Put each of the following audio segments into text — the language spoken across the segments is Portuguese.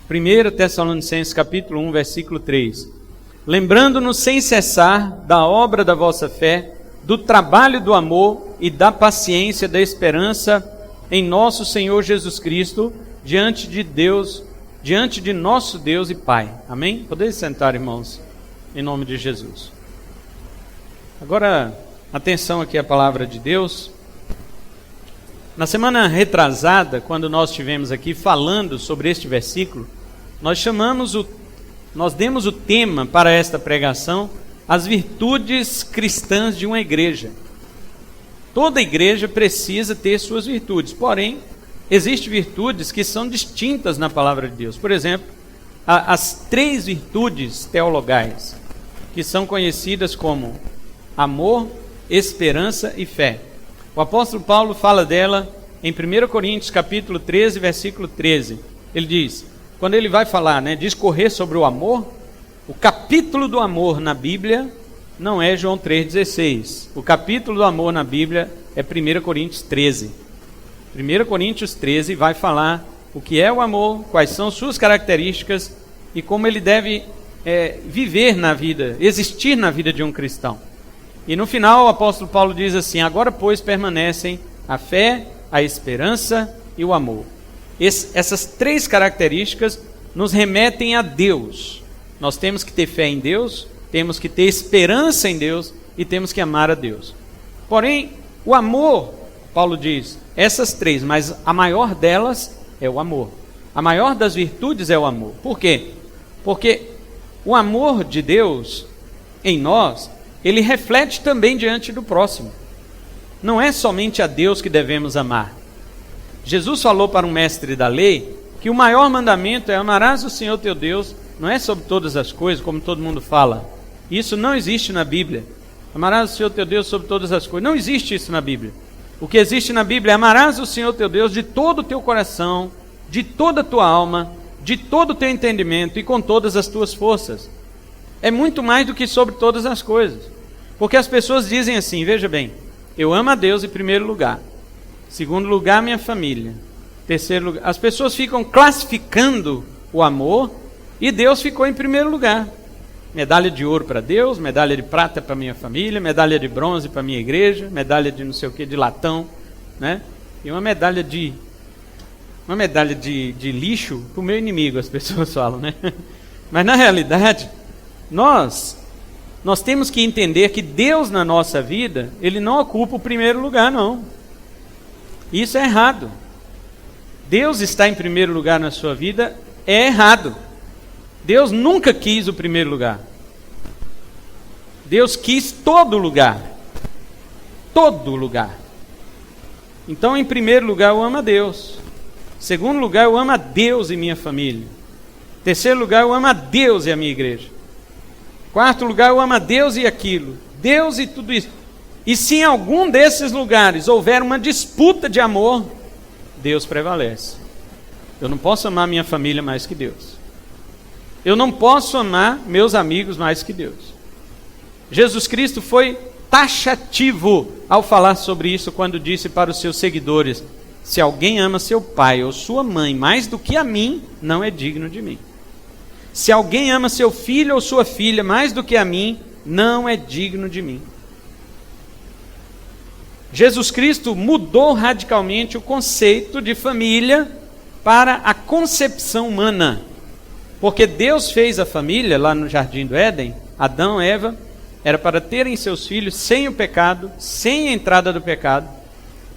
1 Tessalonicenses capítulo 1, versículo 3. Lembrando-nos sem cessar da obra da vossa fé, do trabalho do amor e da paciência da esperança em nosso Senhor Jesus Cristo, diante de nosso Deus e Pai. Amém? Podeis sentar, irmãos, em nome de Jesus. Agora, atenção aqui à palavra de Deus. Na semana retrasada, quando nós estivemos aqui falando sobre este versículo, nós demos o tema para esta pregação, as virtudes cristãs de uma igreja. Toda igreja precisa ter suas virtudes, porém, existem virtudes que são distintas na palavra de Deus. Por exemplo, as 3 virtudes teologais, que são conhecidas como amor, esperança e fé. O apóstolo Paulo fala dela em 1 Coríntios capítulo 13, versículo 13. Ele diz, quando ele vai falar, discorrer sobre o amor, o capítulo do amor na Bíblia não é João 3,16. O capítulo do amor na Bíblia é 1 Coríntios 13. 1 Coríntios 13 vai falar o que é o amor, quais são suas características e como ele deve viver na vida, existir na vida de um cristão. E no final o apóstolo Paulo diz assim, agora pois permanecem a fé, a esperança e o amor. Essas 3 características nos remetem a Deus. Nós temos que ter fé em Deus, temos que ter esperança em Deus e temos que amar a Deus. Porém, o amor, Paulo diz, essas 3, mas a maior delas é o amor. A maior das virtudes é o amor. Por quê? Porque o amor de Deus em nós, ele reflete também diante do próximo. Não é somente a Deus que devemos amar. Jesus falou para um mestre da lei que o maior mandamento é amarás o Senhor teu Deus, não é sobre todas as coisas, como todo mundo fala. Isso não existe na Bíblia. Amarás o Senhor teu Deus sobre todas as coisas. Não existe isso na Bíblia. O que existe na Bíblia é amarás o Senhor teu Deus de todo o teu coração, de toda a tua alma, de todo o teu entendimento e com todas as tuas forças. É muito mais do que sobre todas as coisas. Porque as pessoas dizem assim, veja bem, eu amo a Deus em primeiro lugar. Segundo lugar, minha família. Terceiro lugar, as pessoas ficam classificando o amor e Deus ficou em primeiro lugar. Medalha de ouro para Deus, medalha de prata para minha família, medalha de bronze para minha igreja, medalha de não sei o que, de latão, E uma medalha de lixo para o meu inimigo, as pessoas falam, Mas na realidade, nós temos que entender que Deus na nossa vida, Ele não ocupa o primeiro lugar, não. Isso é errado. Deus está em primeiro lugar na sua vida, é errado. Deus nunca quis o primeiro lugar. Deus quis todo lugar. Todo lugar. Então, em primeiro lugar, eu amo a Deus. Em segundo lugar, eu amo a Deus e minha família. Em terceiro lugar, eu amo a Deus e a minha igreja. Em quarto lugar, eu amo a Deus e aquilo. Deus e tudo isso. E se em algum desses lugares houver uma disputa de amor, Deus prevalece. Eu não posso amar minha família mais que Deus. Eu não posso amar meus amigos mais que Deus. Jesus Cristo foi taxativo ao falar sobre isso quando disse para os seus seguidores, se alguém ama seu pai ou sua mãe mais do que a mim, não é digno de mim. Se alguém ama seu filho ou sua filha mais do que a mim, não é digno de mim. Jesus Cristo mudou radicalmente o conceito de família para a concepção humana. Porque Deus fez a família lá no Jardim do Éden, Adão e Eva, era para terem seus filhos sem o pecado, sem a entrada do pecado.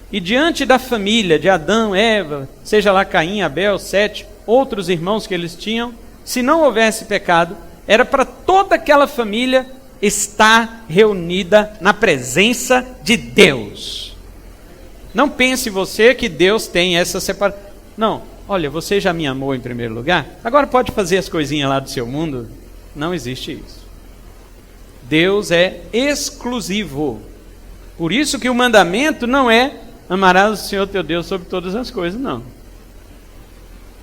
E diante da família de Adão, Eva, seja lá Caim, Abel, Sete, outros irmãos que eles tinham, se não houvesse pecado, era para toda aquela família estar reunida na presença de Deus. Não pense você que Deus tem essa separação. Não, olha, você já me amou em primeiro lugar, agora pode fazer as coisinhas lá do seu mundo. Não existe isso. Deus é exclusivo. Por isso que o mandamento não é amarás o Senhor teu Deus sobre todas as coisas, não.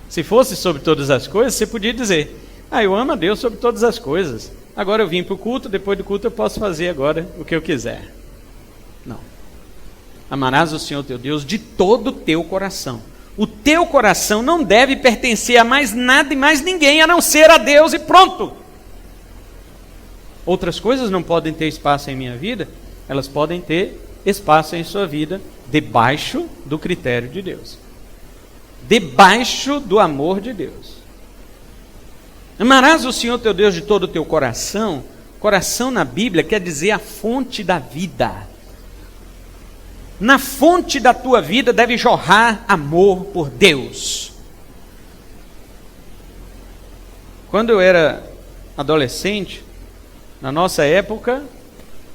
Se fosse sobre todas as coisas, você podia dizer, eu amo a Deus sobre todas as coisas. Agora eu vim para o culto, depois do culto eu posso fazer agora o que eu quiser. Não. Amarás o Senhor teu Deus de todo o teu coração. o teu coração não deve pertencer a mais nada e mais ninguém, a não ser a Deus e pronto. Outras coisas não podem ter espaço em minha vida, elas podem ter espaço em sua vida, debaixo do critério de Deus, debaixo do amor de Deus. Amarás o Senhor teu Deus de todo o teu coração. Coração na Bíblia quer dizer a fonte da vida. Na fonte da tua vida deve jorrar amor por Deus. Quando eu era adolescente, na nossa época,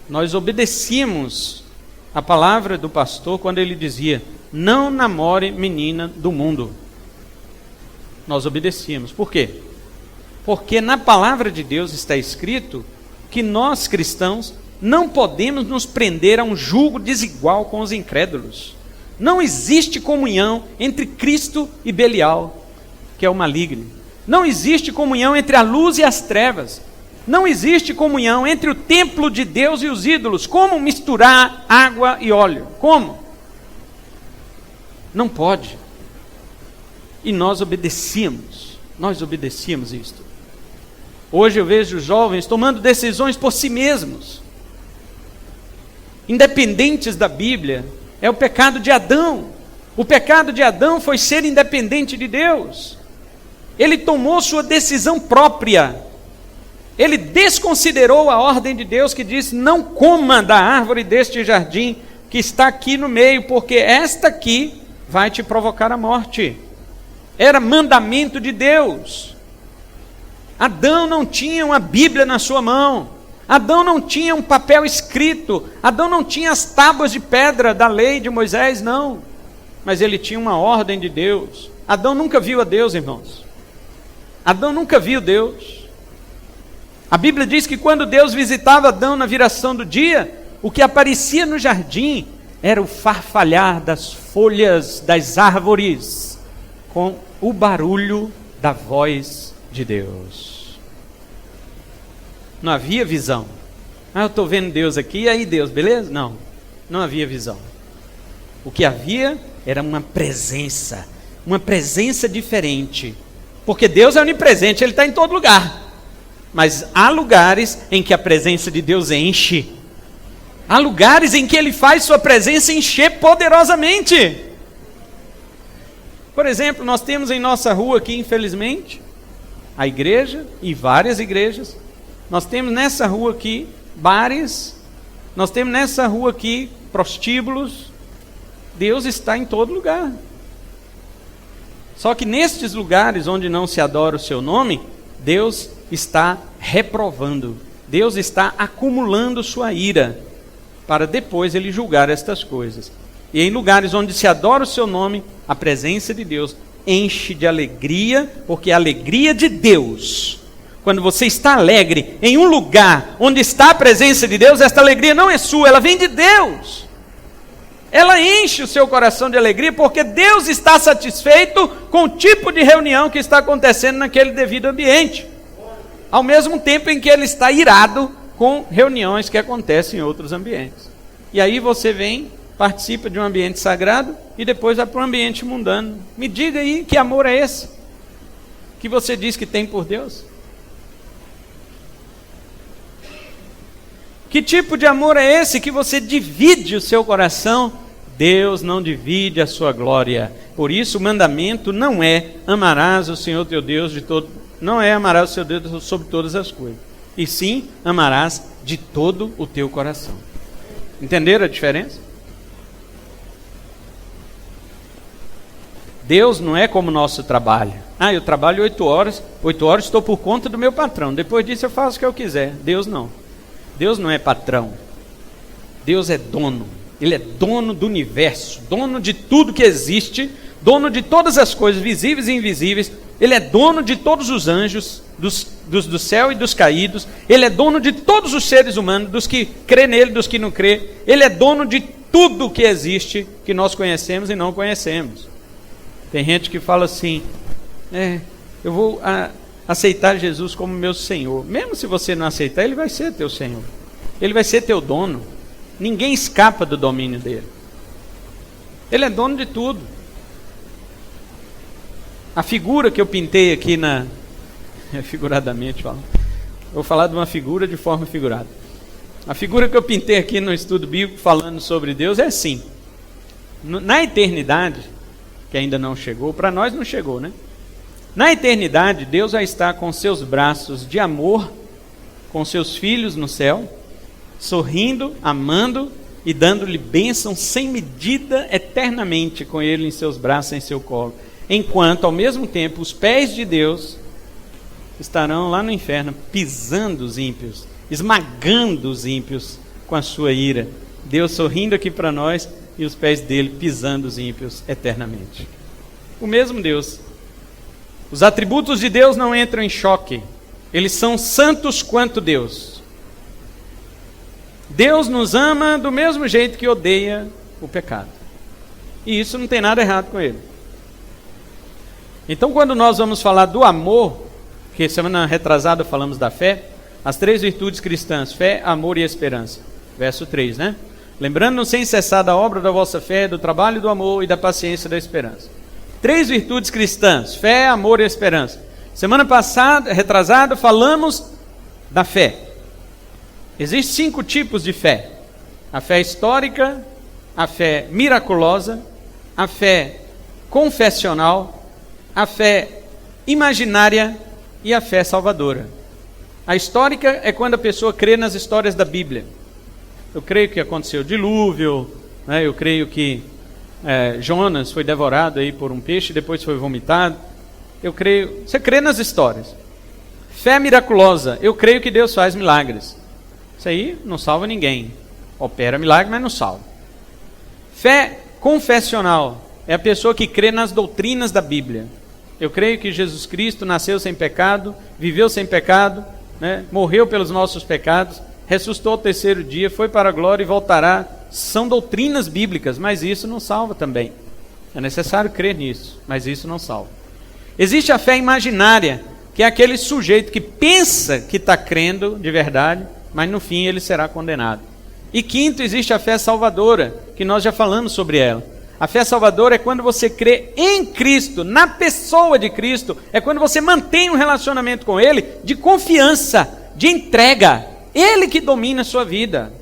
nós obedecíamos a palavra do pastor quando ele dizia: não namore menina do mundo. Nós obedecíamos. Por quê? Porque na palavra de Deus está escrito que nós cristãos não podemos nos prender a um jugo desigual com os incrédulos. Não existe comunhão entre Cristo e Belial, que é o maligno. Não existe comunhão entre a luz e as trevas. Não existe comunhão entre o templo de Deus e os ídolos. Como misturar água e óleo? Como? Não pode. E nós obedecíamos isto. Hoje eu vejo jovens tomando decisões por si mesmos, independentes da Bíblia. É o pecado de Adão. O pecado de Adão foi ser independente de Deus. Ele tomou sua decisão própria. Ele desconsiderou a ordem de Deus que diz: não coma da árvore deste jardim que está aqui no meio, porque esta aqui vai te provocar a morte. Era mandamento de Deus. Adão não tinha uma Bíblia na sua mão. Adão não tinha um papel escrito. Adão não tinha as tábuas de pedra da lei de Moisés, não. Mas ele tinha uma ordem de Deus. Adão nunca viu a Deus, irmãos. Adão nunca viu Deus. A Bíblia diz que quando Deus visitava Adão na viração do dia, o que aparecia no jardim era o farfalhar das folhas das árvores com o barulho da voz de Deus. Não havia visão. Eu estou vendo Deus aqui, e aí Deus, beleza? Não havia visão. O que havia era uma presença diferente. Porque Deus é onipresente, Ele está em todo lugar. Mas há lugares em que a presença de Deus enche. Há lugares em que Ele faz sua presença encher poderosamente. Por exemplo, nós temos em nossa rua aqui, infelizmente, a igreja e várias igrejas. Nós temos nessa rua aqui bares. Nós temos nessa rua aqui prostíbulos. Deus está em todo lugar. Só que nestes lugares onde não se adora o seu nome, Deus está reprovando. Deus está acumulando sua ira, para depois Ele julgar estas coisas. E em lugares onde se adora o seu nome, a presença de Deus enche de alegria, porque a alegria de Deus, quando você está alegre em um lugar onde está a presença de Deus, esta alegria não é sua, ela vem de Deus. Ela enche o seu coração de alegria, porque Deus está satisfeito com o tipo de reunião que está acontecendo naquele devido ambiente, ao mesmo tempo em que Ele está irado com reuniões que acontecem em outros ambientes. E aí você vem, participa de um ambiente sagrado e depois vai para um ambiente mundano. Me diga aí, que amor é esse que você diz que tem por Deus? Que tipo de amor é esse que você divide o seu coração? Deus não divide a sua glória. Por isso o mandamento não é: amarás o Senhor teu Deus de todo, não é amarás o seu Deus sobre todas as coisas, e sim amarás de todo o teu coração. Entenderam a diferença? Deus não é como o nosso trabalho. Eu trabalho 8 horas estou por conta do meu patrão, depois disso eu faço o que eu quiser. Deus não. Deus não é patrão. Deus é dono. Ele é dono do universo, dono de tudo que existe, dono de todas as coisas visíveis e invisíveis. Ele é dono de todos os anjos, do céu e dos caídos. Ele é dono de todos os seres humanos, dos que crê nele, dos que não crê. Ele é dono de tudo que existe, que nós conhecemos e não conhecemos. Tem gente que fala assim: eu vou aceitar Jesus como meu Senhor. Mesmo se você não aceitar, Ele vai ser teu Senhor. Ele vai ser teu dono. Ninguém escapa do domínio dele. Ele é dono de tudo. A figura que eu pintei aqui figuradamente falando. Vou falar de uma figura de forma figurada. A figura que eu pintei aqui no estudo bíblico falando sobre Deus é assim. Na eternidade, que ainda não chegou, para nós não chegou, né? Na eternidade, Deus vai estar com seus braços de amor, com seus filhos no céu, sorrindo, amando e dando-lhe bênção sem medida eternamente com ele em seus braços, em seu colo. Enquanto, ao mesmo tempo, os pés de Deus estarão lá no inferno, pisando os ímpios, esmagando os ímpios com a sua ira. Deus sorrindo aqui para nós e os pés dele pisando os ímpios eternamente. O mesmo Deus. Os atributos de Deus não entram em choque. Eles são santos quanto Deus. Deus nos ama do mesmo jeito que odeia o pecado. E isso não tem nada errado com ele. Então, quando nós vamos falar do amor, que semana retrasada falamos da fé, as 3 virtudes cristãs, fé, amor e esperança. Verso 3, né? Lembrando sem cessar da obra da vossa fé, do trabalho do amor e da paciência e da esperança. 3 virtudes cristãs, fé, amor e esperança. Semana passada, retrasada, falamos da fé. Existem 5 tipos de fé. A fé histórica, a fé miraculosa, a fé confessional, a fé imaginária e a fé salvadora. A histórica é quando a pessoa crê nas histórias da Bíblia. Eu creio que aconteceu o dilúvio, né? Eu creio que Jonas foi devorado aí por um peixe e depois foi vomitado. Eu creio, você crê nas histórias. Fé miraculosa, eu creio que Deus faz milagres. Isso aí não salva ninguém. Opera milagre, mas não salva. Fé confessional é a pessoa que crê nas doutrinas da Bíblia. Eu creio que Jesus Cristo nasceu sem pecado, viveu sem pecado, né? Morreu pelos nossos pecados, ressuscitou ao 3º dia, foi para a glória e voltará. São doutrinas bíblicas, mas isso não salva também. É necessário crer nisso, mas isso não salva. Existe a fé imaginária, que é aquele sujeito que pensa que está crendo de verdade, mas no fim ele será condenado. E quinto, existe a fé salvadora, que nós já falamos sobre ela. A fé salvadora é quando você crê em Cristo, na pessoa de Cristo, é quando você mantém um relacionamento com Ele de confiança, de entrega. Ele que domina a sua vida.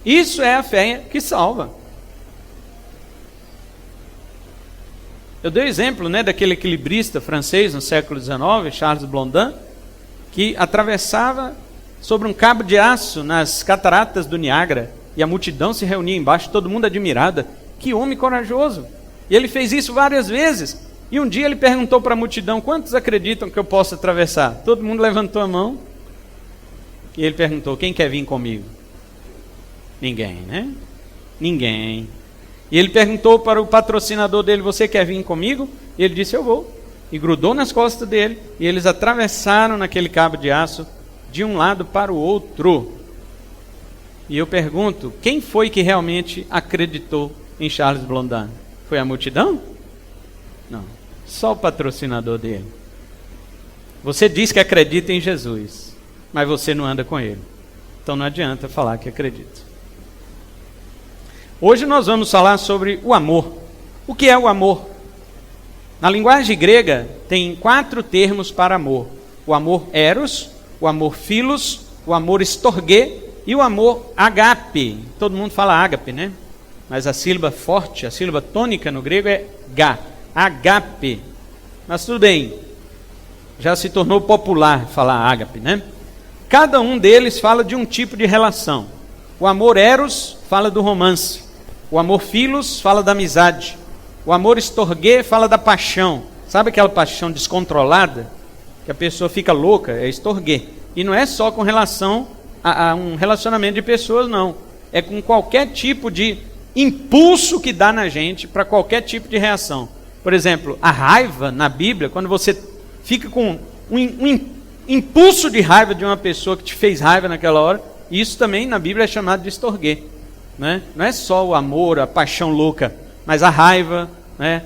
Isso é a fé que salva. Eu dei o exemplo, né, daquele equilibrista francês no século XIX, Charles Blondin, que atravessava sobre um cabo de aço nas cataratas do Niágara, e a multidão se reunia embaixo, todo mundo admirada. Que homem corajoso! E ele fez isso várias vezes. E um dia ele perguntou para a multidão: quantos acreditam que eu posso atravessar? Todo mundo levantou a mão. E ele perguntou: quem quer vir comigo? Ninguém, né? Ninguém. E ele perguntou para o patrocinador dele: você quer vir comigo? E ele disse: eu vou. E grudou nas costas dele, e eles atravessaram naquele cabo de aço de um lado para o outro. E eu pergunto: quem foi que realmente acreditou em Charles Blondin? Foi a multidão? Não, só o patrocinador dele. Você diz que acredita em Jesus, mas você não anda com ele. Então não adianta falar que acredita. Hoje nós vamos falar sobre o amor. O que é o amor? Na linguagem grega tem 4 termos para amor: o amor eros, o amor philos, o amor storge e o amor agape. Todo mundo fala ágape, né? Mas a sílaba forte, a sílaba tônica no grego é ga, agape. Mas tudo bem, já se tornou popular falar ágape, né? Cada um deles fala de um tipo de relação. O amor eros fala do romance. O amor philos fala da amizade. O amor storge fala da paixão. Sabe aquela paixão descontrolada? Que a pessoa fica louca, é storge. E não é só com relação a um relacionamento de pessoas, não. É com qualquer tipo de impulso que dá na gente para qualquer tipo de reação. Por exemplo, a raiva na Bíblia, quando você fica com um impulso de raiva de uma pessoa que te fez raiva naquela hora, isso também na Bíblia é chamado de storge, né? Não é só o amor, a paixão louca, mas a raiva, né?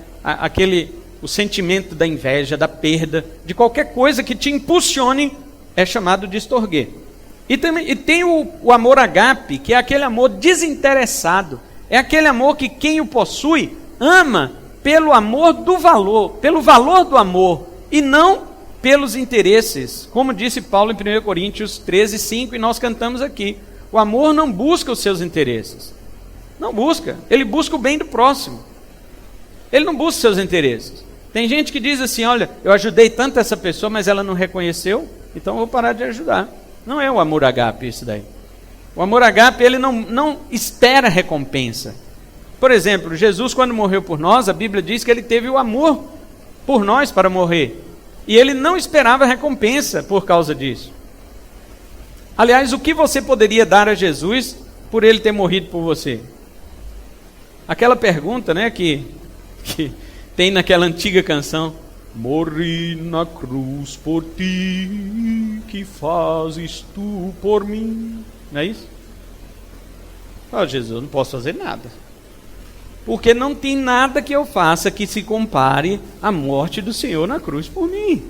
O sentimento da inveja, da perda, de qualquer coisa que te impulsione, é chamado de storge. E tem o amor agape, que é aquele amor desinteressado. É aquele amor que quem o possui ama pelo amor do valor, pelo valor do amor, e não pelos interesses, como disse Paulo em 1 Coríntios 13, 5, e nós cantamos aqui. O amor não busca os seus interesses. Não busca. Ele busca o bem do próximo. Ele não busca os seus interesses. Tem gente que diz assim, olha, eu ajudei tanto essa pessoa, mas ela não reconheceu, então eu vou parar de ajudar. Não é o amor ágape isso daí. O amor ágape, ele não espera recompensa. Por exemplo, Jesus, quando morreu por nós, a Bíblia diz que ele teve o amor por nós para morrer. E ele não esperava recompensa por causa disso. Aliás, o que você poderia dar a Jesus por ele ter morrido por você? Aquela pergunta, né, que tem naquela antiga canção: morri na cruz por ti, que fazes tu por mim? Não é isso? Oh, Jesus, eu não posso fazer nada, porque não tem nada que eu faça que se compare à morte do Senhor na cruz por mim.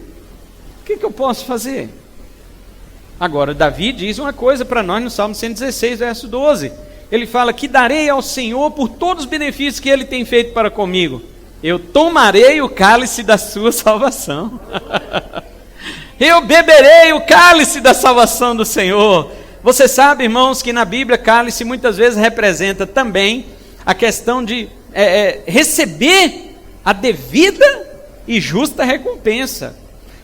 O que eu posso fazer? Agora, Davi diz uma coisa para nós no Salmo 116, verso 12. Ele fala que darei ao Senhor por todos os benefícios que Ele tem feito para comigo. Eu tomarei o cálice da sua salvação. Eu beberei o cálice da salvação do Senhor. Você sabe, irmãos, que na Bíblia cálice muitas vezes representa também a questão de receber a devida e justa recompensa.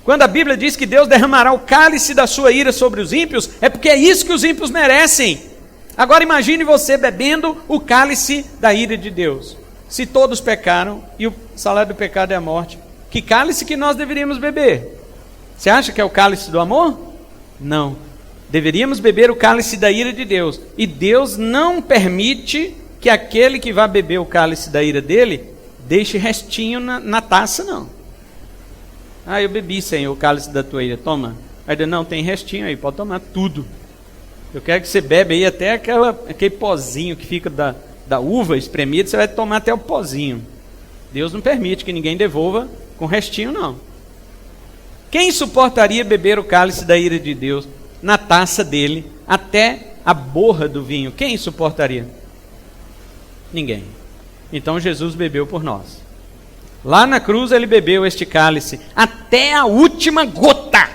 Quando a Bíblia diz que Deus derramará o cálice da sua ira sobre os ímpios, é porque é isso que os ímpios merecem. Agora imagine você bebendo o cálice da ira de Deus. Se todos pecaram e o salário do pecado é a morte, que cálice que nós deveríamos beber? Você acha que é o cálice do amor? Não. Deveríamos beber o cálice da ira de Deus. E Deus não permite que aquele que vai beber o cálice da ira dele deixe restinho na taça, não. Ah, eu bebi, Senhor, o cálice da tua ira, toma. Aí ele, não, tem restinho aí, pode tomar tudo. Eu quero que você bebe aí até aquele pozinho que fica da uva espremida, você vai tomar até o pozinho. Deus não permite que ninguém devolva com restinho, não. Quem suportaria beber o cálice da ira de Deus na taça dele, até a borra do vinho? Quem suportaria? Ninguém. Então Jesus bebeu por nós. Lá na cruz ele bebeu este cálice até a última gota.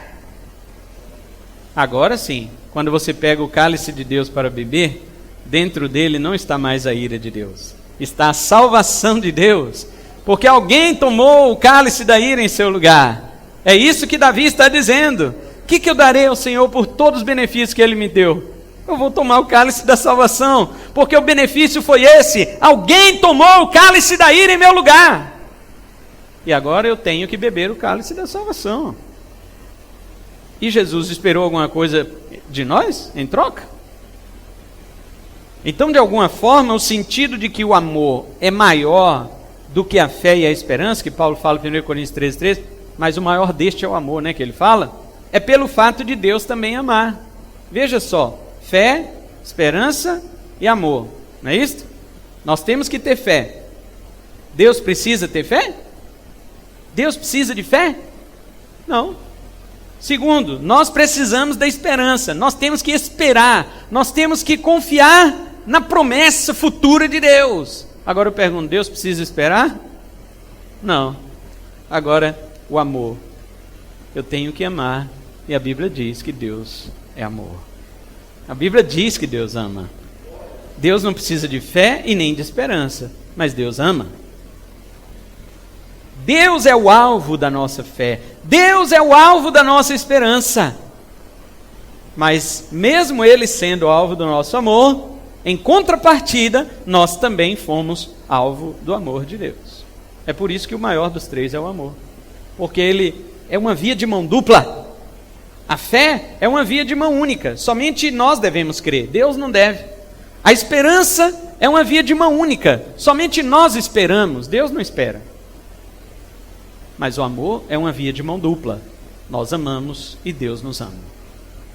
Agora sim, quando você pega o cálice de Deus para beber, dentro dele não está mais a ira de Deus, está a salvação de Deus, porque alguém tomou o cálice da ira em seu lugar. É isso que Davi está dizendo. O que eu darei ao Senhor por todos os benefícios que Ele me deu? Eu vou tomar o cálice da salvação, porque o benefício foi esse: alguém tomou o cálice da ira em meu lugar. E agora eu tenho que beber o cálice da salvação. E Jesus esperou alguma coisa de nós em troca? Então, de alguma forma, o sentido de que o amor é maior do que a fé e a esperança, que Paulo fala em 1 Coríntios 13, mas o maior deste é o amor, né, que ele fala, é pelo fato de Deus também amar. Veja só, fé, esperança e amor, não é isso? Nós temos que ter fé. Deus precisa ter fé? Deus precisa de fé? Não. Segundo, nós precisamos da esperança. Nós temos que esperar. Nós temos que confiar na promessa futura de Deus. Agora eu pergunto, Deus precisa esperar? Não. Agora, o amor. Eu tenho que amar. E a Bíblia diz que Deus é amor. A Bíblia diz que Deus ama. Deus não precisa de fé e nem de esperança, mas Deus ama. Deus é o alvo da nossa fé. Deus é o alvo da nossa esperança. Mas mesmo Ele sendo o alvo do nosso amor, em contrapartida, nós também fomos alvo do amor de Deus. É por isso que o maior dos três é o amor. Porque ele é uma via de mão dupla. A fé é uma via de mão única. Somente nós devemos crer. Deus não deve. A esperança é uma via de mão única. Somente nós esperamos. Deus não espera. Mas o amor é uma via de mão dupla. Nós amamos e Deus nos ama.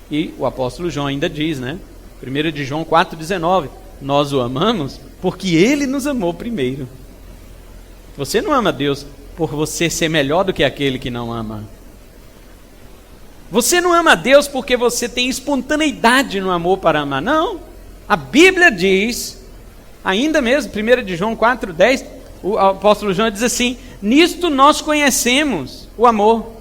E o apóstolo João ainda diz, né? 1 de João 4,19. Nós o amamos porque Ele nos amou primeiro. Você não ama Deus por você ser melhor do que aquele que não ama. Você não ama Deus porque você tem espontaneidade no amor para amar. Não. A Bíblia diz, ainda mesmo, 1 de João 4,10, o apóstolo João diz assim: nisto nós conhecemos o amor,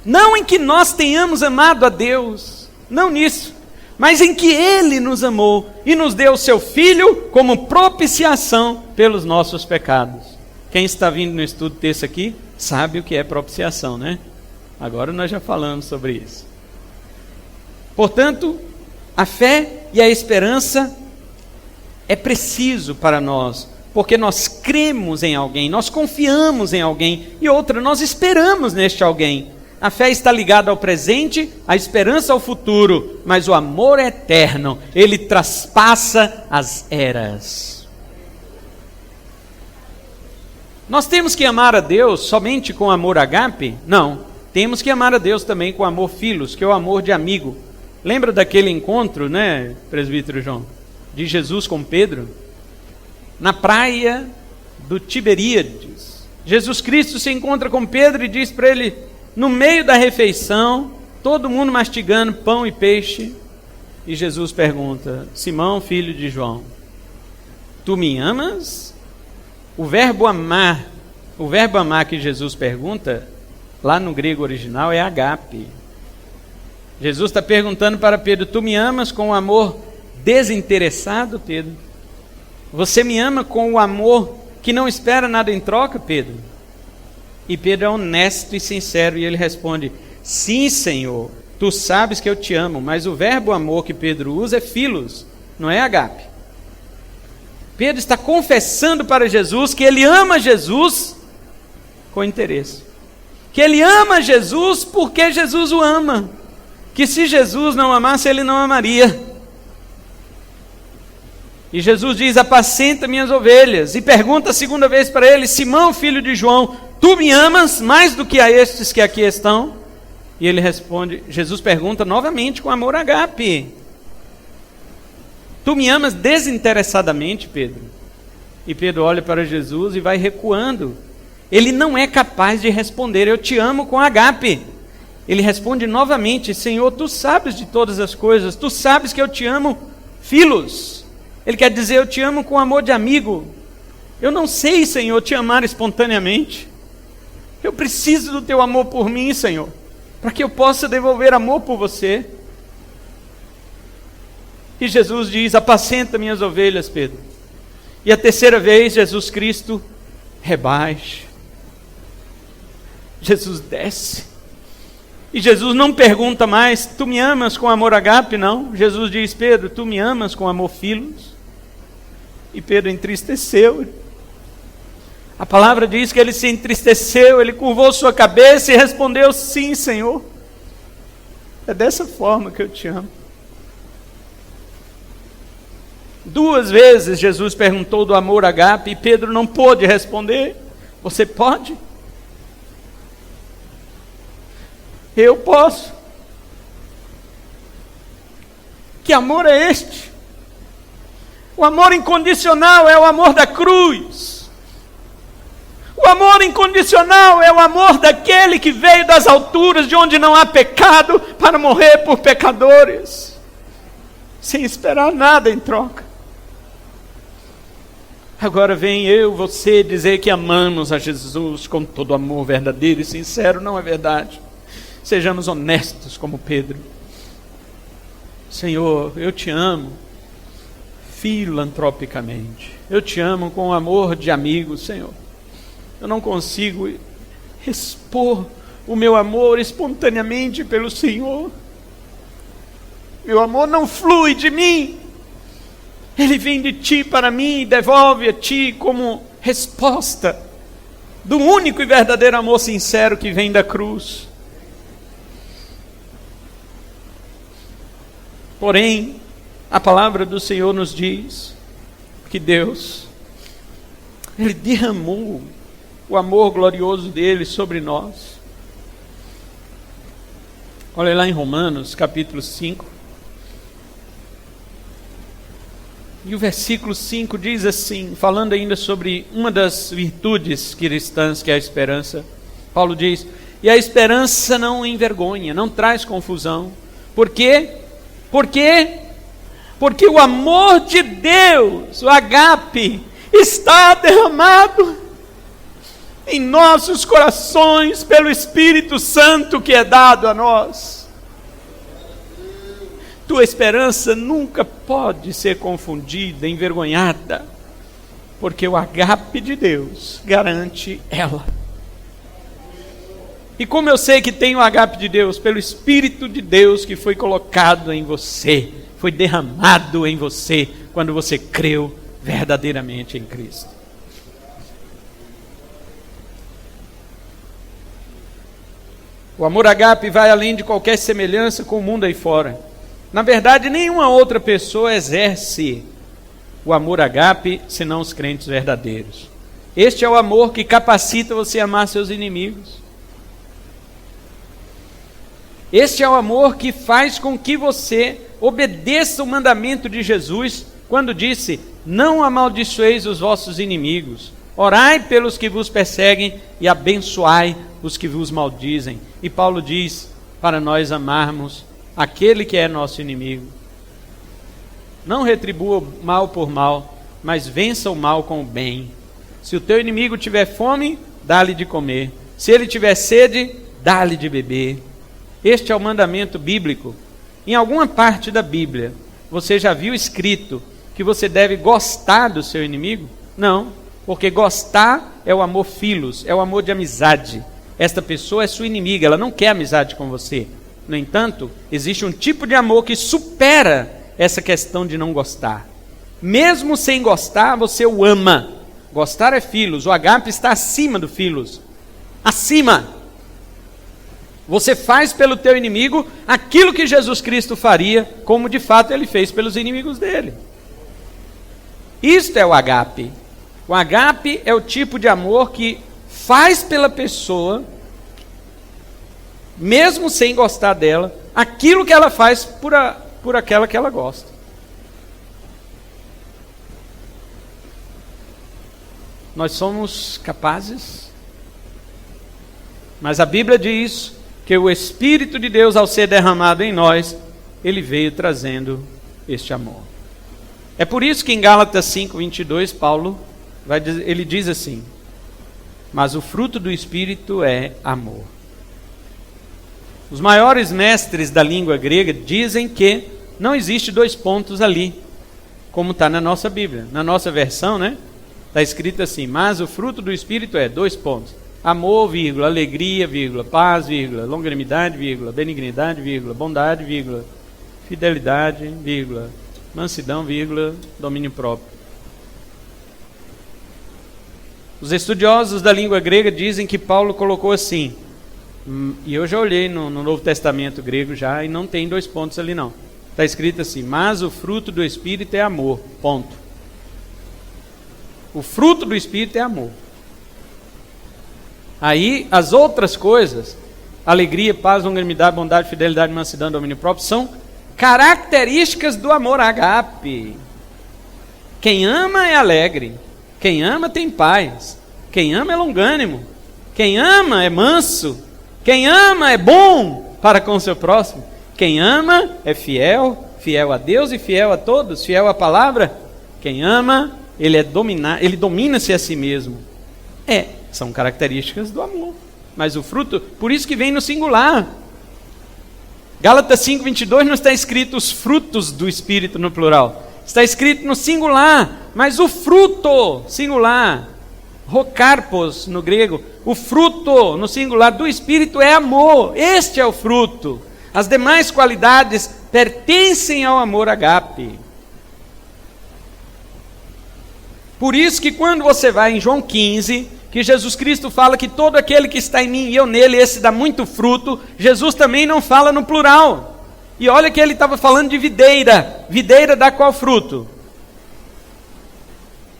não em que nós tenhamos amado a Deus, não nisso, mas em que Ele nos amou e nos deu o seu Filho como propiciação pelos nossos pecados. Quem está vindo no estudo desse aqui, sabe o que é propiciação, né? Agora nós já falamos sobre isso. Portanto, a fé e a esperança é preciso para nós, porque nós cremos em alguém, nós confiamos em alguém, e outra, nós esperamos neste alguém. A fé está ligada ao presente, a esperança ao futuro, mas o amor é eterno, ele traspassa as eras. Nós temos que amar a Deus somente com amor agape? Não, temos que amar a Deus também com amor filos, que é o amor de amigo. Lembra daquele encontro, né, presbítero João, de Jesus com Pedro? Na praia do Tiberíades, Jesus Cristo se encontra com Pedro e diz para ele, no meio da refeição, todo mundo mastigando pão e peixe, e Jesus pergunta: Simão, filho de João, tu me amas? O verbo amar que Jesus pergunta, lá no grego original é agape. Jesus está perguntando para Pedro: tu me amas com o amor desinteressado, Pedro? Você me ama com o amor que não espera nada em troca, Pedro? E Pedro é honesto e sincero, e ele responde: sim, Senhor, tu sabes que eu te amo. Mas o verbo amor que Pedro usa é filos, não é agape. Pedro está confessando para Jesus que ele ama Jesus com interesse, que ele ama Jesus porque Jesus o ama, que se Jesus não amasse, ele não amaria. E Jesus diz: apacenta minhas ovelhas, e pergunta a segunda vez para ele: Simão, filho de João, tu me amas mais do que a estes que aqui estão? E ele responde, Jesus pergunta novamente com amor agape: tu me amas desinteressadamente, Pedro? E Pedro olha para Jesus e vai recuando. Ele não é capaz de responder: eu te amo com agape. Ele responde novamente: Senhor, tu sabes de todas as coisas, tu sabes que eu te amo filos. Ele quer dizer: eu te amo com amor de amigo. Eu não sei, Senhor, te amar espontaneamente. Eu preciso do teu amor por mim, Senhor, para que eu possa devolver amor por você. E Jesus diz: apacenta minhas ovelhas, Pedro. E a terceira vez, Jesus Cristo rebaixa. Jesus desce. E Jesus não pergunta mais: tu me amas com amor agape? Não. Jesus diz: Pedro, tu me amas com amor filos? E Pedro entristeceu. A palavra diz que ele se entristeceu, ele curvou sua cabeça e respondeu: sim, Senhor, é dessa forma que eu te amo. 2 vezes Jesus perguntou do amor agape e Pedro não pôde responder. Você pode? Eu posso. Que amor é este? O amor incondicional é o amor da cruz. O amor incondicional é o amor daquele que veio das alturas, de onde não há pecado, para morrer por pecadores, sem esperar nada em troca. Agora vem eu, você, dizer que amamos a Jesus com todo amor verdadeiro e sincero. Não é verdade. Sejamos honestos como Pedro. Senhor, eu te amo filantropicamente. Eu te amo com amor de amigo, Senhor. Eu não consigo expor o meu amor espontaneamente pelo Senhor. Meu amor não flui de mim. Ele vem de ti para mim e devolve a ti como resposta do único e verdadeiro amor sincero que vem da cruz. Porém, a palavra do Senhor nos diz que Deus, Ele derramou o amor glorioso dele sobre nós. Olha lá em Romanos, capítulo 5. E o versículo 5 diz assim, falando ainda sobre uma das virtudes cristãs, que é a esperança. Paulo diz: e a esperança não envergonha, não traz confusão. Por quê? Porque o amor de Deus, o agape, está derramado em nossos corações pelo Espírito Santo que é dado a nós. Tua esperança nunca pode ser confundida, envergonhada, porque o agape de Deus garante ela. E como eu sei que tenho o agape de Deus? Pelo Espírito de Deus que foi colocado em você, foi derramado em você, quando você creu verdadeiramente em Cristo. O amor agape vai além de qualquer semelhança com o mundo aí fora. Na verdade, nenhuma outra pessoa exerce o amor agape, senão os crentes verdadeiros. Este é o amor que capacita você a amar seus inimigos. Este é o amor que faz com que você obedeça o mandamento de Jesus, quando disse: não amaldiçoeis os vossos inimigos, orai pelos que vos perseguem e abençoai os que vos maldizem. E Paulo diz para nós amarmos aquele que é nosso inimigo. Não retribua mal por mal, mas vença o mal com o bem. Se o teu inimigo tiver fome, dá-lhe de comer. Se ele tiver sede, dá-lhe de beber. Este é o mandamento bíblico. Em alguma parte da Bíblia, você já viu escrito que você deve gostar do seu inimigo? Não, porque gostar é o amor filos, é o amor de amizade. Esta pessoa é sua inimiga, ela não quer amizade com você. No entanto, existe um tipo de amor que supera essa questão de não gostar. Mesmo sem gostar, você o ama. Gostar é filos, o agape está acima do filos. Acima. Você faz pelo teu inimigo aquilo que Jesus Cristo faria, como de fato ele fez pelos inimigos dele. Isto é o agape. O agape é o tipo de amor que faz pela pessoa, mesmo sem gostar dela, aquilo que ela faz por aquela que ela gosta. Nós somos capazes, mas a Bíblia diz que o Espírito de Deus, ao ser derramado em nós, ele veio trazendo este amor. É por isso que em Gálatas 5:22, Paulo ele diz assim: mas o fruto do Espírito é amor. Os maiores mestres da língua grega dizem que não existe dois pontos ali, como está na nossa Bíblia. Na nossa versão, né? Está escrito assim: mas o fruto do Espírito é dois pontos. Amor, vírgula, alegria, vírgula, paz, vírgula, longanimidade, vírgula, benignidade, vírgula, bondade, vírgula, fidelidade, vírgula, mansidão, vírgula, domínio próprio. Os estudiosos da língua grega dizem que Paulo colocou assim, e eu já olhei no Novo Testamento grego já, e não tem dois pontos ali não. Está escrito assim: mas o fruto do Espírito é amor, ponto. O fruto do Espírito é amor. Aí as outras coisas, alegria, paz, longanimidade, bondade, fidelidade, mansidão, domínio próprio, são características do amor agape. Quem ama é alegre, quem ama tem paz, quem ama é longânimo, quem ama é manso, quem ama é bom para com o seu próximo, quem ama é fiel, fiel a Deus e fiel a todos, fiel à palavra. Quem ama, ele domina-se a si mesmo. São características do amor. Mas o fruto, por isso que vem no singular. Gálatas 5:22 não está escrito os frutos do Espírito no plural. Está escrito no singular. Mas o fruto, singular, rokarpos no grego, o fruto no singular do Espírito é amor. Este é o fruto. As demais qualidades pertencem ao amor agape. Por isso que quando você vai em João 15... que Jesus Cristo fala que todo aquele que está em mim e eu nele, esse dá muito fruto, Jesus também não fala no plural. E olha que ele estava falando de videira. Videira dá qual fruto?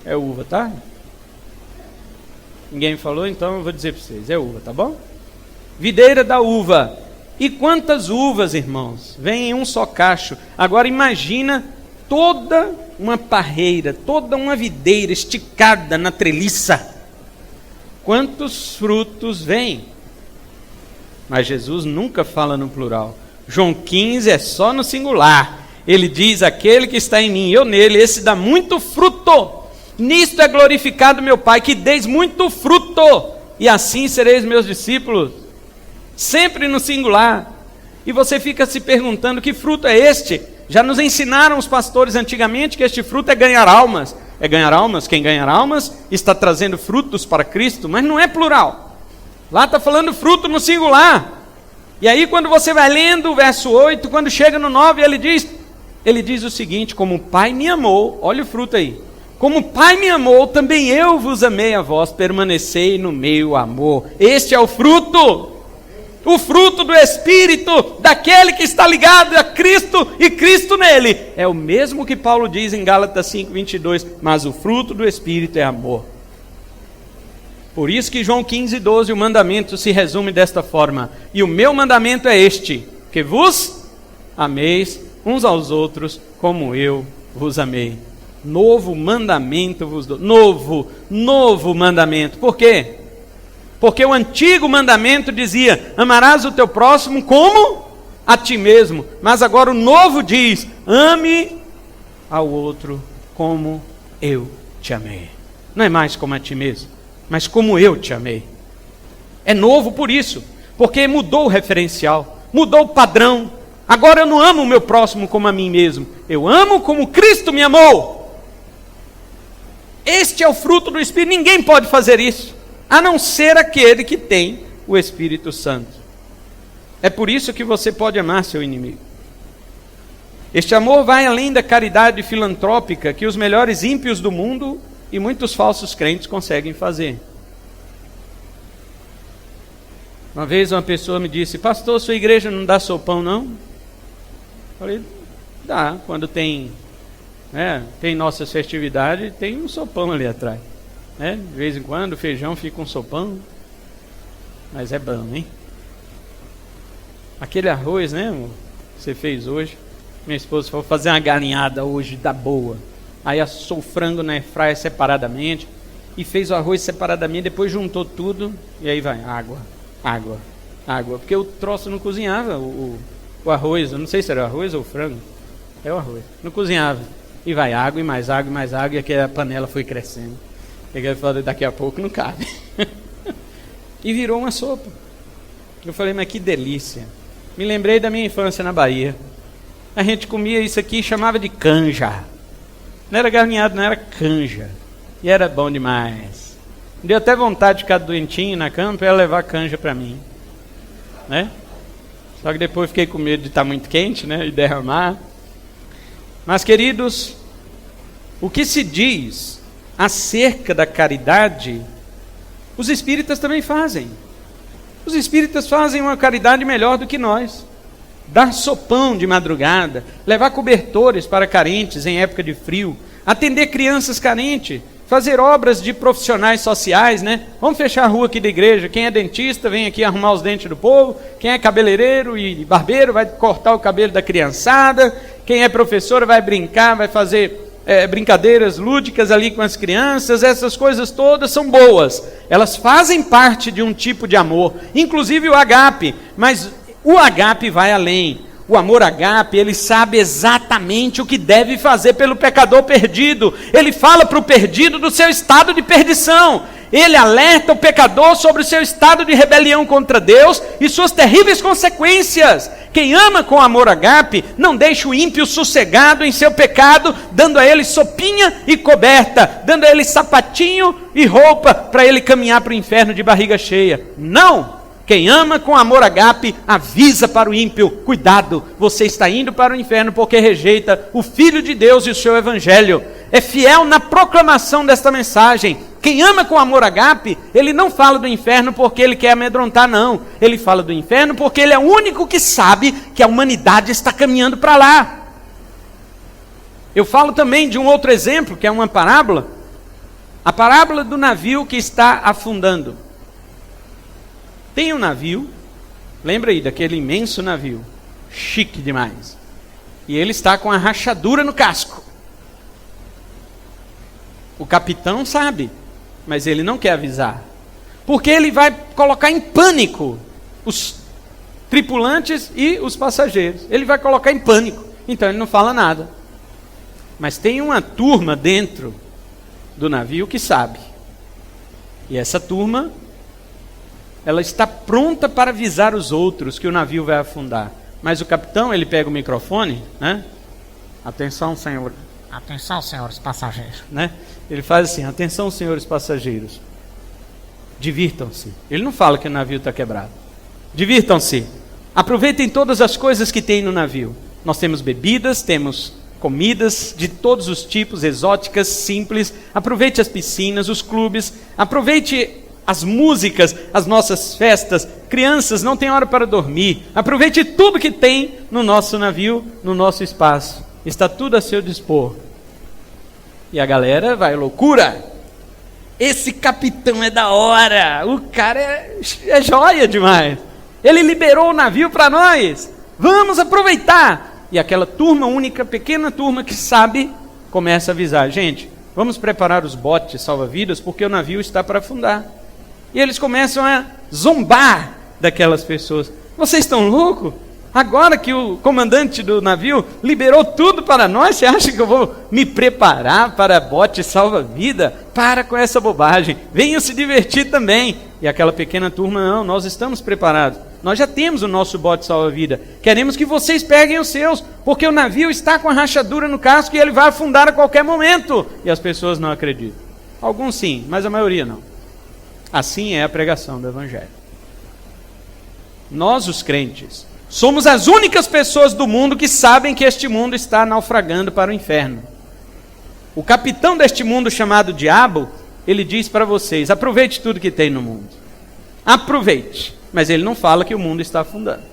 É uva, tá? Ninguém me falou, então eu vou dizer para vocês, é uva, tá bom? Videira dá uva. E quantas uvas, irmãos? Vem em um só cacho. Agora imagina toda uma parreira, toda uma videira esticada na treliça. Quantos frutos vêm? Mas Jesus nunca fala no plural. João 15 é só no singular. Ele diz: aquele que está em mim e eu nele, esse dá muito fruto. Nisto é glorificado meu Pai, que deis muito fruto, e assim sereis meus discípulos. Sempre no singular. E você fica se perguntando: que fruto é este? Já nos ensinaram os pastores antigamente que este fruto é ganhar almas. É ganhar almas, quem ganhar almas está trazendo frutos para Cristo, mas não é plural. Lá está falando fruto no singular. E aí quando você vai lendo o verso 8, quando chega no 9, ele diz o seguinte: como o Pai me amou, olha o fruto aí. Como o Pai me amou, também eu vos amei a vós, permanecei no meu amor. Este é o fruto do Espírito, daquele que está ligado a Cristo e Cristo nele. É o mesmo que Paulo diz em Gálatas 5:22, mas o fruto do Espírito é amor. Por isso que João 15:12, o mandamento se resume desta forma: e o meu mandamento é este, que vos ameis uns aos outros como eu vos amei. Novo mandamento vos dou. Novo mandamento. Por quê? Porque o antigo mandamento dizia: amarás o teu próximo como a ti mesmo. Mas agora o novo diz: ame ao outro como eu te amei. Não é mais como a ti mesmo, mas como eu te amei. É novo por isso, porque mudou o referencial, mudou o padrão. Agora eu não amo o meu próximo como a mim mesmo, eu amo como Cristo me amou. Este é o fruto do Espírito. Ninguém pode fazer isso, a não ser aquele que tem o Espírito Santo. É por isso que você pode amar seu inimigo. Este amor vai além da caridade filantrópica que os melhores ímpios do mundo e muitos falsos crentes conseguem fazer. Uma vez uma pessoa me disse: pastor, sua igreja não dá sopão não? Eu falei: dá, quando tem nossas festividades, tem um sopão ali atrás. De vez em quando o feijão fica um sopão, mas é bom, hein? Aquele arroz, amor, que você fez hoje. Minha esposa falou: fazer uma galinhada hoje da boa. Aí assou o frango na airfryer separadamente e fez o arroz separadamente, depois juntou tudo e aí vai água, porque o troço não cozinhava o arroz. Eu não sei se era o arroz ou o frango. É o arroz, não cozinhava. E vai água e mais água e mais água, e aquela panela foi crescendo. Ele falou: daqui a pouco não cabe. E virou uma sopa. Eu falei: mas que delícia. Me lembrei da minha infância na Bahia. A gente comia isso aqui e chamava de canja. Não era galinhado, não, era canja. E era bom demais. Deu até vontade de ficar doentinho na cama para ela levar canja para mim. Só que depois fiquei com medo de estar muito quente, e derramar. Mas, queridos, o que se diz acerca da caridade, os espíritas também fazem. Os espíritas fazem uma caridade melhor do que nós. Dar sopão de madrugada, levar cobertores para carentes em época de frio, atender crianças carentes, fazer obras de profissionais sociais, Vamos fechar a rua aqui da igreja. Quem é dentista vem aqui arrumar os dentes do povo. Quem é cabeleireiro e barbeiro vai cortar o cabelo da criançada. Quem é professora vai brincar, vai fazer brincadeiras lúdicas ali com as crianças. Essas coisas todas são boas. Elas fazem parte de um tipo de amor, inclusive o agape. Mas o agape vai além. O amor agape, ele sabe exatamente o que deve fazer pelo pecador perdido. Ele fala para o perdido do seu estado de perdição. Ele alerta o pecador sobre o seu estado de rebelião contra Deus e suas terríveis consequências. Quem ama com amor agape, não deixa o ímpio sossegado em seu pecado, dando a ele sopinha e coberta, dando a ele sapatinho e roupa para ele caminhar para o inferno de barriga cheia. Não! Quem ama com amor agape, avisa para o ímpio: cuidado, você está indo para o inferno porque rejeita o Filho de Deus e o seu Evangelho. É fiel na proclamação desta mensagem. Quem ama com amor agape, ele não fala do inferno porque ele quer amedrontar, não. Ele fala do inferno porque ele é o único que sabe que a humanidade está caminhando para lá. Eu falo também de um outro exemplo, que é uma parábola. A parábola do navio que está afundando. Tem um navio, lembra aí daquele imenso navio, chique demais, e ele está com a rachadura no casco. O capitão sabe, mas ele não quer avisar, porque ele vai colocar em pânico os tripulantes e os passageiros. Ele vai colocar em pânico, então ele não fala nada. Mas tem uma turma dentro do navio que sabe, e essa turma ela está pronta para avisar os outros que o navio vai afundar. Mas o capitão, ele pega o microfone, né? Atenção, senhor. Atenção, senhores passageiros. Né? Ele faz assim: atenção, senhores passageiros. Divirtam-se. Ele não fala que o navio está quebrado. Divirtam-se. Aproveitem todas as coisas que tem no navio. Nós temos bebidas, temos comidas de todos os tipos, exóticas, simples. Aproveite as piscinas, os clubes. Aproveite as músicas, as nossas festas. Crianças, não tem hora para dormir. Aproveite tudo que tem no nosso navio, no nosso espaço. Está tudo a seu dispor. E a galera vai loucura. Esse capitão é da hora. O cara é joia demais. Ele liberou o navio para nós. Vamos aproveitar. E aquela turma única, pequena turma que sabe, começa a avisar: gente, vamos preparar os botes salva-vidas porque o navio está para afundar. E eles começam a zombar daquelas pessoas. Vocês estão loucos? Agora que o comandante do navio liberou tudo para nós, você acha que eu vou me preparar para bote salva-vida? Para com essa bobagem, venham se divertir também. E aquela pequena turma: não, nós estamos preparados. Nós já temos o nosso bote salva-vida. Queremos que vocês peguem os seus, porque o navio está com a rachadura no casco e ele vai afundar a qualquer momento. E as pessoas não acreditam. Alguns sim, mas a maioria não. Assim é a pregação do Evangelho. Nós, os crentes, somos as únicas pessoas do mundo que sabem que este mundo está naufragando para o inferno. O capitão deste mundo, chamado diabo, ele diz para vocês: aproveite tudo que tem no mundo. Aproveite. Mas ele não fala que o mundo está afundando.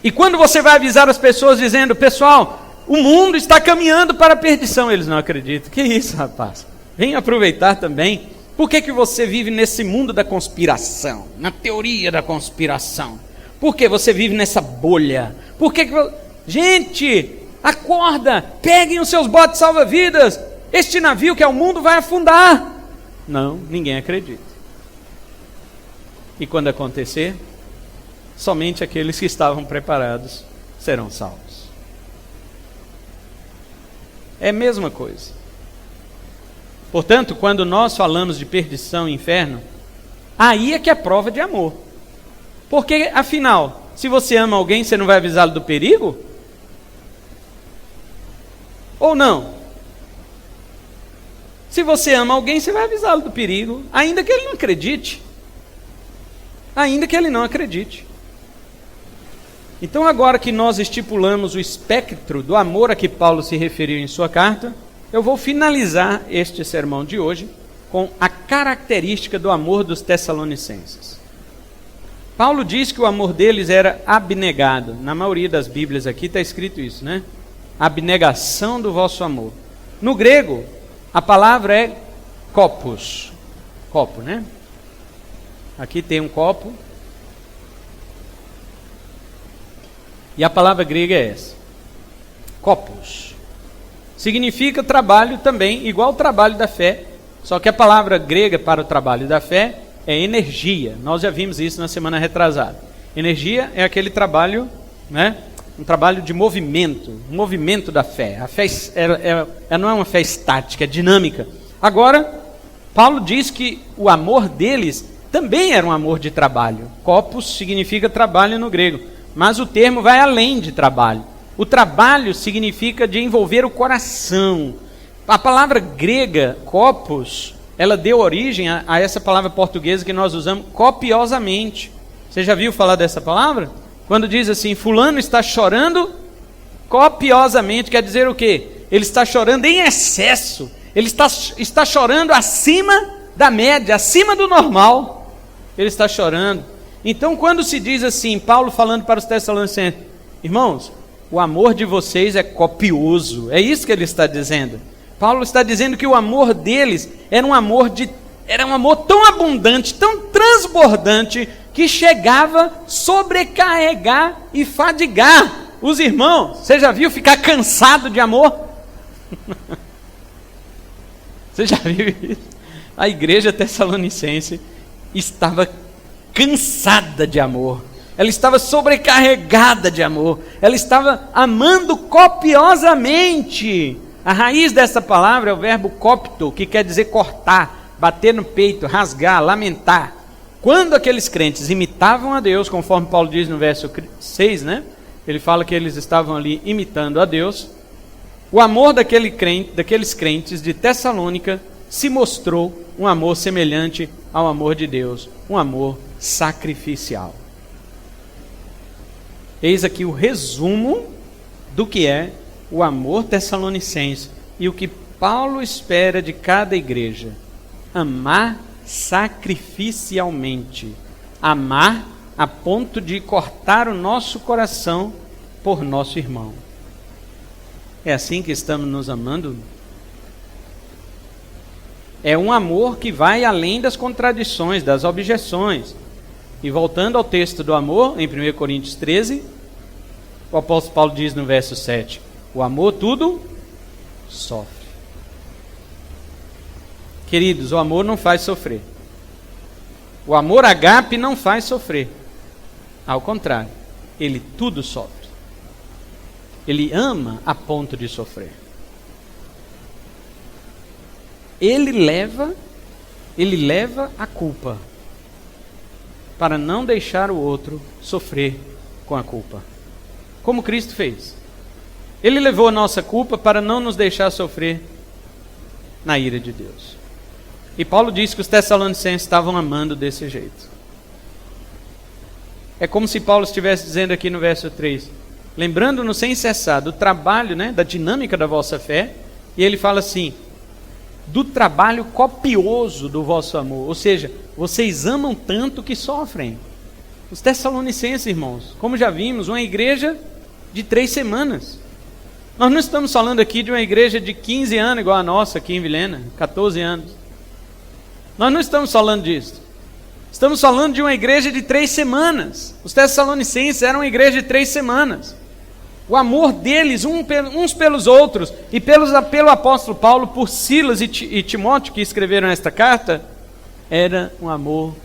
E quando você vai avisar as pessoas dizendo: pessoal, o mundo está caminhando para a perdição, eles não acreditam. Que isso, rapaz? Vem aproveitar também. Por que você vive nesse mundo da conspiração? Na teoria da conspiração? Por que você vive nessa bolha? Por que gente, acorda, peguem os seus botes salva-vidas. Este navio que é o mundo vai afundar. Não, ninguém acredita. E quando acontecer, somente aqueles que estavam preparados serão salvos. É a mesma coisa. Portanto, quando nós falamos de perdição e inferno, aí é que é prova de amor. Porque, afinal, se você ama alguém, você não vai avisá-lo do perigo? Ou não? Se você ama alguém, você vai avisá-lo do perigo, ainda que ele não acredite. Ainda que ele não acredite. Então, agora que nós estipulamos o espectro do amor a que Paulo se referiu em sua carta, eu vou finalizar este sermão de hoje com a característica do amor dos Tessalonicenses. Paulo diz que o amor deles era abnegado. Na maioria das Bíblias aqui está escrito isso, né? Abnegação do vosso amor. No grego, a palavra é kopos. Copo, né? Aqui tem um copo. E a palavra grega é essa. Kopos. Significa trabalho também, igual o trabalho da fé. Só que a palavra grega para o trabalho da fé é energia. Nós já vimos isso na semana retrasada. Energia é aquele trabalho, né? Um trabalho de movimento, um movimento da fé. A fé não é uma fé estática, é dinâmica. Agora, Paulo diz que o amor deles também era um amor de trabalho. Kopos significa trabalho no grego, mas o termo vai além de trabalho. O trabalho significa de envolver o coração. A palavra grega, kopos, ela deu origem a essa palavra portuguesa que nós usamos, copiosamente. Você já viu falar dessa palavra? Quando diz assim, fulano está chorando copiosamente, quer dizer o quê? Ele está chorando em excesso. Ele está chorando acima da média, acima do normal. Ele está chorando. Então, quando se diz assim, Paulo falando para os Tessalonicenses, irmãos, o amor de vocês é copioso. É isso que ele está dizendo. Paulo está dizendo que o amor deles era um amor tão abundante, tão transbordante, que chegava a sobrecarregar e fadigar os irmãos. Você já viu ficar cansado de amor? Você já viu isso? A igreja tessalonicense estava cansada de amor. Ela estava sobrecarregada de amor. Ela estava amando copiosamente. A raiz dessa palavra é o verbo copto, que quer dizer cortar, bater no peito, rasgar, lamentar. Quando aqueles crentes imitavam a Deus, conforme Paulo diz no verso 6, né? Ele fala que eles estavam ali imitando a Deus. O amor daqueles crentes de Tessalônica se mostrou um amor semelhante ao amor de Deus, um amor sacrificial. Eis aqui o resumo do que é o amor tessalonicense e o que Paulo espera de cada igreja: amar sacrificialmente, amar a ponto de cortar o nosso coração por nosso irmão. É assim que estamos nos amando? É um amor que vai além das contradições, das objeções. E voltando ao texto do amor, em 1 Coríntios 13, o apóstolo Paulo diz no verso 7, o amor tudo sofre. Queridos, o amor não faz sofrer. O amor ágape não faz sofrer. Ao contrário, ele tudo sofre. Ele ama a ponto de sofrer. Ele leva a culpa para não deixar o outro sofrer com a culpa. Como Cristo fez. Ele levou a nossa culpa para não nos deixar sofrer na ira de Deus. E Paulo diz que os tessalonicenses estavam amando desse jeito. É como se Paulo estivesse dizendo aqui no verso 3, lembrando-nos sem cessar do trabalho, da dinâmica da vossa fé, e ele fala assim, do trabalho copioso do vosso amor, ou seja, vocês amam tanto que sofrem. Os tessalonicenses, irmãos, como já vimos, uma igreja de 3 semanas. Nós não estamos falando aqui de uma igreja de 15 anos, igual a nossa aqui em Vilhena, 14 anos. Nós não estamos falando disso. Estamos falando de uma igreja de 3 semanas. Os tessalonicenses eram uma igreja de 3 semanas. O amor deles, uns pelos outros, e pelo apóstolo Paulo, por Silas e Timóteo, que escreveram esta carta, era um amor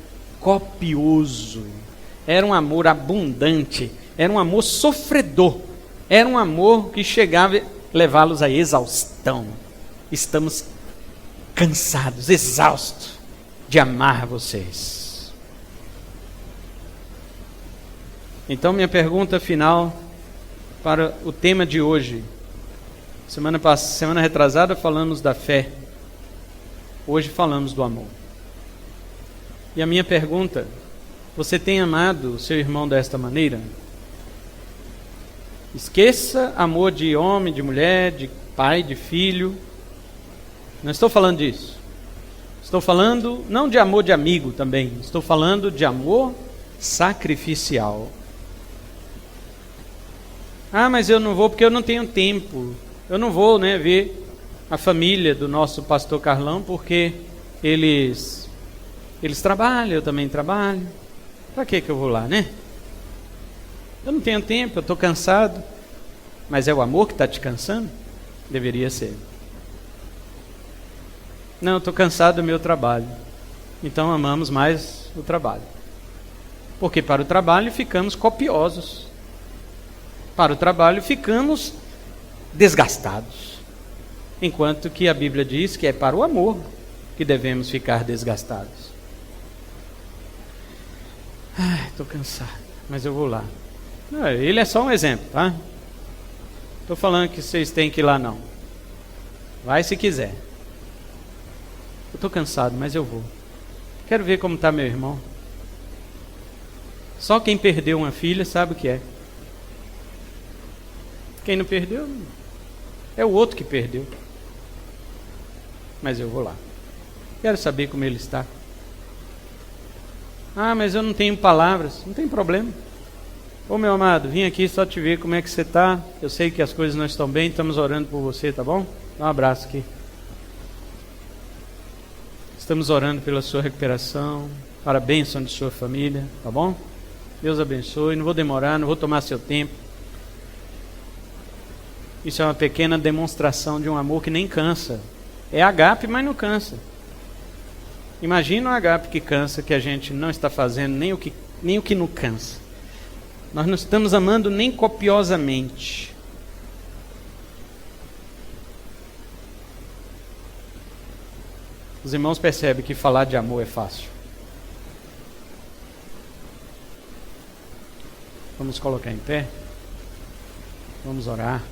copioso, era um amor abundante, era um amor sofredor, era um amor que chegava a levá-los à exaustão. Estamos cansados, exaustos de amar vocês. Então, minha pergunta final para o tema de hoje. Semana retrasada falamos da fé. Hoje falamos do amor. E a minha pergunta: você tem amado o seu irmão desta maneira? Esqueça amor de homem, de mulher, de pai, de filho. Não estou falando disso. Estou falando não de amor de amigo também. Estou falando de amor sacrificial. Ah, mas eu não vou porque eu não tenho tempo. Eu não vou, ver a família do nosso pastor Carlão porque eles trabalham, eu também trabalho. Para que eu vou lá, Eu não tenho tempo, eu estou cansado. Mas é o amor que está te cansando? Deveria ser. Não, eu estou cansado do meu trabalho. Então amamos mais o trabalho. Porque para o trabalho ficamos copiosos. Para o trabalho ficamos desgastados. Enquanto que a Bíblia diz que é para o amor que devemos ficar desgastados. Estou cansado, mas eu vou lá. Não, ele é só um exemplo, tá? Estou falando que vocês têm que ir lá não. Vai se quiser. Eu estou cansado, mas eu vou. Quero ver como está meu irmão. Só quem perdeu uma filha sabe o que é. Quem não perdeu, é o outro que perdeu. Mas eu vou lá. Quero saber como ele está. Ah, mas eu não tenho palavras. Não tem problema. Ô meu amado, vim aqui só te ver como é que você está. Eu sei que as coisas não estão bem, estamos orando por você, tá bom? Dá um abraço aqui. Estamos orando pela sua recuperação, para a bênção de sua família, tá bom? Deus abençoe, não vou demorar, não vou tomar seu tempo. Isso é uma pequena demonstração de um amor que nem cansa. É agape, mas não cansa. Imagina um agape que cansa, que a gente não está fazendo nem o que não cansa. Nós não estamos amando nem copiosamente. Os irmãos percebem que falar de amor é fácil. Vamos colocar em pé. Vamos orar.